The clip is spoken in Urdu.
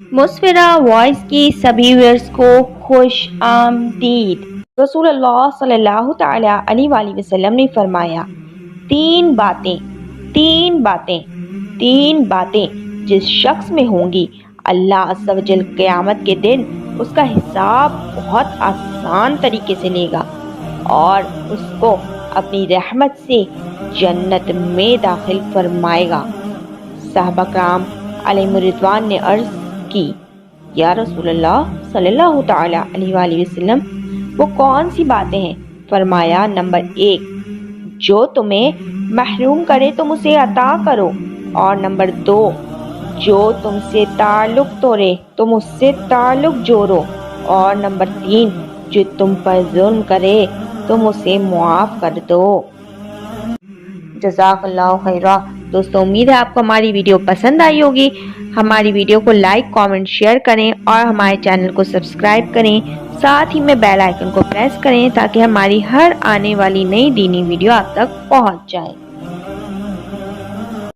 مسفرہ وائس کی سبھی ویئرز کو خوش آمدید۔ رسول اللہ صلی اللہ تعالی علیہ وآلہ وسلم نے فرمایا، تین باتیں جس شخص میں ہوں گی، اللہ عز و جل قیامت کے دن اس کا حساب بہت آسان طریقے سے لے گا اور اس کو اپنی رحمت سے جنت میں داخل فرمائے گا۔ صحابہ کرام علیہم رضوان نے عرض کی، یا رسول اللہ صلی اللہ تعالی علیہ وآلہ وسلم، وہ کون سی باتیں ہیں؟ فرمایا، نمبر 1، جو تمہیں محروم کرے تم اسے عطا کرو، اور نمبر 2، جو تم سے تعلق توڑے تم اس سے تعلق جوڑو، اور نمبر 3، جو تم پر ظلم کرے تم اسے معاف کر دو۔ جزاک اللہ خیرہ۔ دوستو، امید ہے آپ کو ہماری ویڈیو پسند آئی ہوگی۔ ہماری ویڈیو کو لائک، کامنٹ، شیئر کریں اور ہمارے چینل کو سبسکرائب کریں، ساتھ ہی میں بیل آئیکن کو پریس کریں تاکہ ہماری ہر آنے والی نئی دینی ویڈیو آپ تک پہنچ جائے۔